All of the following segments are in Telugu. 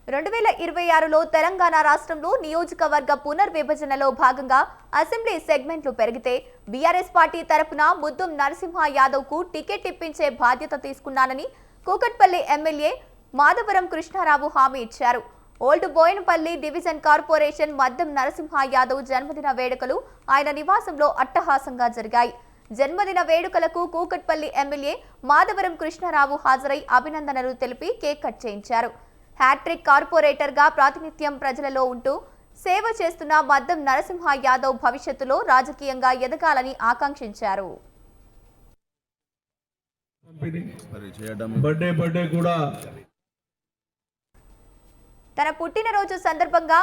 2026లో తెలంగాణ రాష్ట్రంలో నియోజకవర్గ పునర్విభజనలో భాగంగా అసెంబ్లీ సెగ్మెంట్లు పెరిగితే బీఆర్ఎస్ పార్టీ తరపున ముద్దుం నరసింహ యాదవ్ కు టికెట్ ఇప్పించే బాధ్యత తీసుకున్నానని కూకట్పల్లి ఎమ్మెల్యే మాధవరం కృష్ణారావు హామీ ఇచ్చారు. Old Bowenpally division corporation Maddam Narasimha Yadav జన్మదిన వేడుకలు ఆయన నివాసంలో అట్టహాసంగా జరిగాయి. జన్మదిన వేడుకలకు కూకట్పల్లి ఎమ్మెల్యే మాధవరం కృష్ణారావు హాజరై అభినందనలు తెలిపి కేక్ కట్ చేయించారు. హ్యాట్రిక్ కార్పొరేటర్ గా ప్రాతినిధ్యం ప్రజలలో ఉంటూ సేవ చేస్తున్న మద్దం నరసింహ యాదవ్ భవిష్యత్తులో రాజకీయంగా ఎదగాలని ఆకాంక్షించారు. తన పుట్టినరోజు సందర్భంగా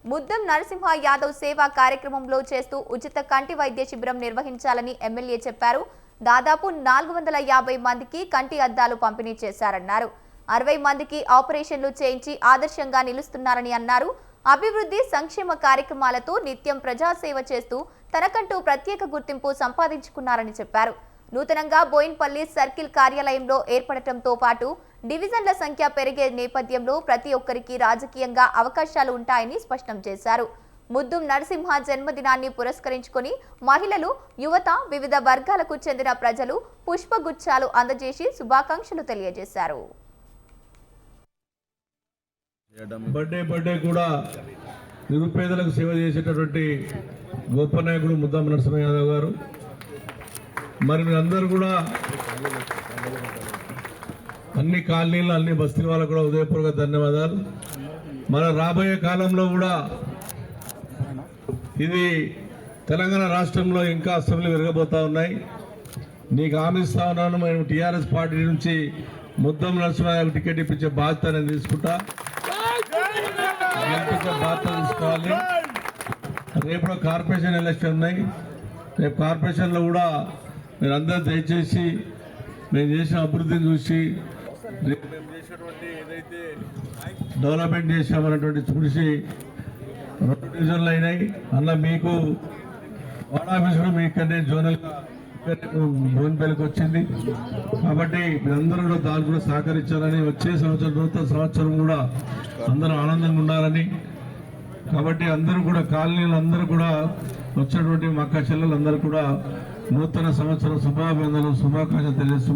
ముద్దం నరసింహ యాదవ్ సేవా కార్యక్రమంలో చేస్తూ ఉచిత కంటి వైద్య శిబిరం నిర్వహించాలని ఎమ్మెల్యే చెప్పారు. దాదాపు 450 మందికి కంటి అద్దాలు పంపిణీ చేశారన్నారు. 60 మందికి ఆపరేషన్లు చేయించి ఆదర్శంగా నిలుస్తున్నారని అన్నారు. అభివృద్ధి సంక్షేమ కార్యక్రమాలతో నిత్యం ప్రజాసేవ చేస్తూ తనకంటూ ప్రత్యేక గుర్తింపు సంపాదించుకున్నారని చెప్పారు. నూతనంగా బోయిన్పల్లి సర్కిల్ కార్యాలయంలో ఏర్పడటంతో పాటు డివిజన్ల సంఖ్య పెరిగే నేపథ్యంలో ప్రతి ఒక్కరికి రాజకీయంగా అవకాశాలు ఉంటాయని స్పష్టం చేశారు. ముద్దుం నరసింహ జన్మదినాన్ని పురస్కరించుకొని మహిళలు, యువత, వివిధ వర్గాలకు చెందిన ప్రజలు పుష్పగుచ్చాలు అందజేసి శుభాకాంక్షలు తెలియజేశారు. బర్త్డే కూడా నిరుపేదలకు సేవ చేసేటటువంటి గొప్ప నాయకుడు ముద్దం నరసింహ యాదవ్ గారు. మరి మీరందరూ కూడా అన్ని కాలనీలు, అన్ని బస్తీల వాళ్ళకు కూడా ఉదయపూర్వక ధన్యవాదాలు. మన రాబోయే కాలంలో కూడా ఇది తెలంగాణ రాష్ట్రంలో ఇంకా అసెంబ్లీ పెరగబోతా ఉన్నాయి. నీకు హామీ ఇస్తా ఉన్నాను, మేము టీఆర్ఎస్ పార్టీ నుంచి ముద్దం నరసింహ టికెట్ ఇప్పించే బాధ్యత నేను తీసుకుంటా. బాధ్యత తీసుకోవాలి. రేపు కార్పొరేషన్ ఎలక్షన్ ఉన్నాయి. రేపు కార్పొరేషన్ లో కూడా మీరు అందరూ దయచేసి మేము చేసిన అభివృద్ధిని చూసి రేపు మేము చేసినటువంటి ఏదైతే డెవలప్మెంట్ చేసామన్నటువంటి చూసి 2 డివిజన్లు అయినాయి. అన్న మీకు వార్డ్ ఆఫీస్ కూడా మీ ఇక్కడనే జోనల్ బోయినపల్లికి వచ్చింది. కాబట్టి మీరందరూ కూడా దానికి కూడా సహకరించాలని, వచ్చే సంవత్సరం నూతన సంవత్సరం కూడా అందరూ ఆనందంగా ఉండాలని, కాబట్టి అందరూ కూడా కాలనీలు అందరూ కూడా వచ్చినటువంటి మా అక్క చెల్లెలు అందరూ కూడా నూతన సంవత్సరం శుభాకాంక్షలు తెలియజేస్తూ